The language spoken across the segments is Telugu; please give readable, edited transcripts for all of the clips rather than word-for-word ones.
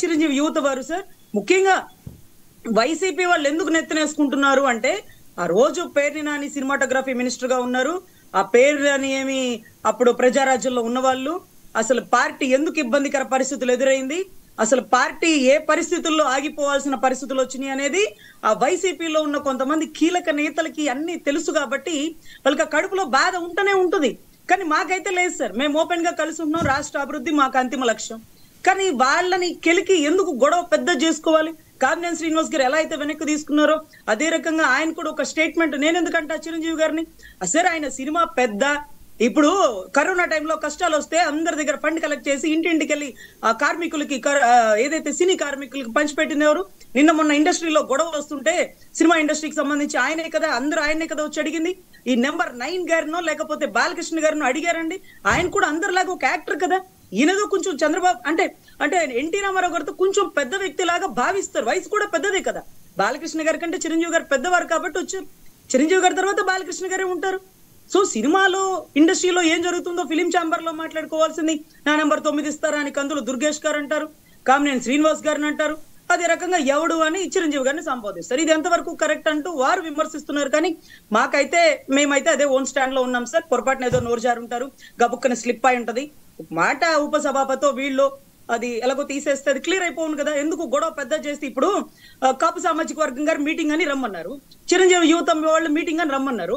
చిరంజీవి యువత వారు సార్ ముఖ్యంగా వైసీపీ వాళ్ళు ఎందుకు నెత్తనేసుకుంటున్నారు అంటే ఆ రోజు పేర్ని నాని సినిమాటోగ్రఫీ మినిస్టర్ గా ఉన్నారు. ఆ పేర్ని ఏమి అప్పుడు ప్రజారాజ్యంలో ఉన్నవాళ్ళు అసలు పార్టీ ఎందుకు ఇబ్బందికర పరిస్థితులు ఎదురైంది, అసలు పార్టీ ఏ పరిస్థితుల్లో ఆగిపోవాల్సిన పరిస్థితులు వచ్చినాయి అనేది ఆ వైసీపీలో ఉన్న కొంతమంది కీలక నేతలకి అన్ని తెలుసు కాబట్టి వాళ్ళకి కడుపులో బాధ ఉంటూనే ఉంటుంది. కానీ మాకైతే లేదు సార్, మేము ఓపెన్ గా కలిసి ఉంటున్నాం, రాష్ట్ర అభివృద్ధి మాకు అంతిమ లక్ష్యం. కానీ వాళ్ళని కెలికి ఎందుకు గొడవ పెద్ద చేసుకోవాలి? కామినేని శ్రీనివాస్ గారు ఎలా అయితే వెనక్కి తీసుకున్నారో అదే రకంగా ఆయన కూడా ఒక స్టేట్మెంట్, నేను ఎందుకంటే చిరంజీవి గారిని సార్ ఆయన సినిమా పెద్ద, ఇప్పుడు కరోనా టైంలో కష్టాలు వస్తే అందరి దగ్గర ఫండ్ కలెక్ట్ చేసి ఇంటింటికి వెళ్ళి ఆ కార్మికులకి ఏదైతే సినీ కార్మికులకి పంచిపెట్టింది ఎవరు? నిన్న మొన్న ఇండస్ట్రీలో గొడవలు వస్తుంటే సినిమా ఇండస్ట్రీకి సంబంధించి ఆయనే కదా, అందరూ ఆయనే కదా వచ్చి అడిగింది. ఈ నెంబర్ 9 గారినో లేకపోతే బాలకృష్ణ గారినో అడిగారండి. ఆయన కూడా అందరిలాగా ఒక యాక్టర్ కదా, ఈయనదో కొంచెం చంద్రబాబు అంటే అంటే ఎన్టీ రామారావు గారితో కొంచెం పెద్ద వ్యక్తి లాగా భావిస్తారు. వయసు కూడా పెద్దదే కదా, బాలకృష్ణ గారి కంటే చిరంజీవి గారు పెద్దవారు కాబట్టి వచ్చారు. చిరంజీవి గారి తర్వాత బాలకృష్ణ గారే ఉంటారు. సో సినిమాలో ఇండస్ట్రీలో ఏం జరుగుతుందో ఫిలిం ఛాంబర్ లో మాట్లాడుకోవాల్సింది. నా నెంబర్ 9 ఇస్తారా అని కందులు దుర్గేష్ గారు అంటారు, కామినేని శ్రీనివాస్ గారిని అంటారు, అదే రకంగా ఎవడు అని చిరంజీవి గారిని సంబోధిస్తారు. ఇది ఎంతవరకు కరెక్ట్ అంటూ వారు విమర్శిస్తున్నారు. కానీ మాకైతే మేమైతే అదే ఓన్ స్టాండ్ లో ఉన్నాం సార్. పొరపాటున ఏదో నోరు జారు ఉంటారు, గబుక్కన స్లిప్ అయి ఉంటది మాట ఉపసభాపతో వీళ్ళు అది ఎలాగో తీసేస్తే అది క్లియర్ అయిపోను కదా. ఎందుకు గొడవ పెద్ద చేస్తే ఇప్పుడు కాపు సామాజిక వర్గం గారు మీటింగ్ అని రమ్మన్నారు, చిరంజీవి యువత వాళ్ళు మీటింగ్ అని రమ్మన్నారు.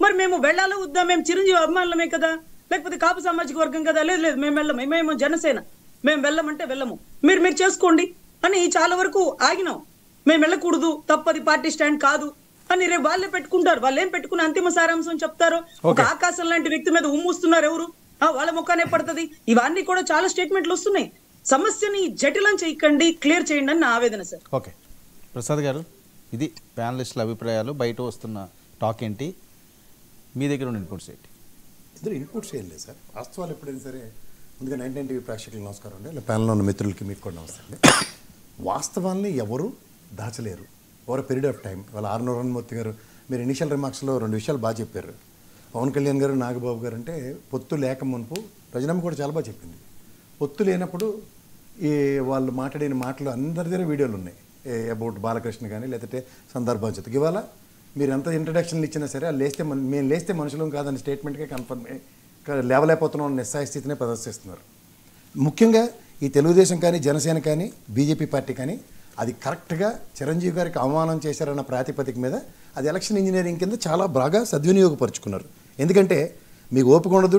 మరి మేము వెళ్ళాలో వద్దా? మేము చిరంజీవి అభిమానులమే కదా, లేకపోతే కాపు సామాజిక వర్గం కదా? లేదు లేదు మేము వెళ్ళము, మేము జనసేన, మేము వెళ్ళమంటే వెళ్ళము, మీరు చేసుకోండి అని చాలా వరకు ఆగినాం. మేము వెళ్ళకూడదు, తప్పది, పార్టీ స్టాండ్ కాదు అని రేపు వాళ్ళే పెట్టుకుంటారు. వాళ్ళు ఏం పెట్టుకుని అంతిమ సారాంశం చెప్తారు. ఒక ఆకాశం లాంటి వ్యక్తి మీద ఉమ్మూస్తున్నారు ఎవరు? వాళ్ళ ముఖానే పడుతుంది. ఇవన్నీ కూడా చాలా స్టేట్మెంట్లు వస్తున్నాయి. సమస్యని జటిలం చేయకండి, క్లియర్ చేయండి అని నా ఆవేదన సార్. ఓకే ప్రసాద్ గారు, ఇది ప్యానలిస్టుల అభిప్రాయాలు. బయట వస్తున్న టాక్ ఏంటి, మీ దగ్గర ఉన్న ఇన్పుట్స్ ఏంటి? ఇద్దరు ఇన్పుట్స్ ఏం లేదు సార్, వాస్తవాలు ఎప్పుడైనా సరే. ముందుగా 99 టీవీ ప్రేక్షకులకు నమస్కారం అండి, ఇలా ప్యానల్లో ఉన్న మిత్రులకి మీకు కూడా నమస్తే అండి. వాస్తవాల్ని ఎవరు దాచలేరు ఓవర్ పీరియడ్ ఆఫ్ టైం. వాళ్ళ ఆర్నూరన్మూర్తి గారు మీరు ఇనిషియల్ రిమార్క్స్లో 2 విషయాలు బాగా చెప్పారు. పవన్ కళ్యాణ్ గారు, నాగబాబు గారు అంటే పొత్తు లేక మునుపు ప్రజనమ్మ కూడా చాలా బాగా చెప్పింది. పొత్తు లేనప్పుడు ఈ వాళ్ళు మాట్లాడిన మాటలు అందరి దగ్గర వీడియోలు ఉన్నాయి, అబౌట్ బాలకృష్ణ కానీ లేకపోతే సందర్భోచితకి. ఇవాళ మీరు ఎంత ఇంట్రడక్షన్లు ఇచ్చినా సరే లేస్తే మేము లేస్తే మనుషులం కాదని స్టేట్మెంట్గా కన్ఫర్మ్ లేవలేకపోతున్నాం అనే నిస్సాయ స్థితినే ప్రదర్శిస్తున్నారు. ముఖ్యంగా ఈ తెలుగుదేశం కానీ జనసేన కానీ బీజేపీ పార్టీ కానీ అది కరెక్ట్గా చిరంజీవి గారికి అవమానం చేశారన్న ప్రాతిపదిక మీద అది ఎలక్షన్ ఇంజనీరింగ్ కింద చాలా బాగా సద్వినియోగపరుచుకున్నారు. ఎందుకంటే మీకు ఓపిక ఉండదు.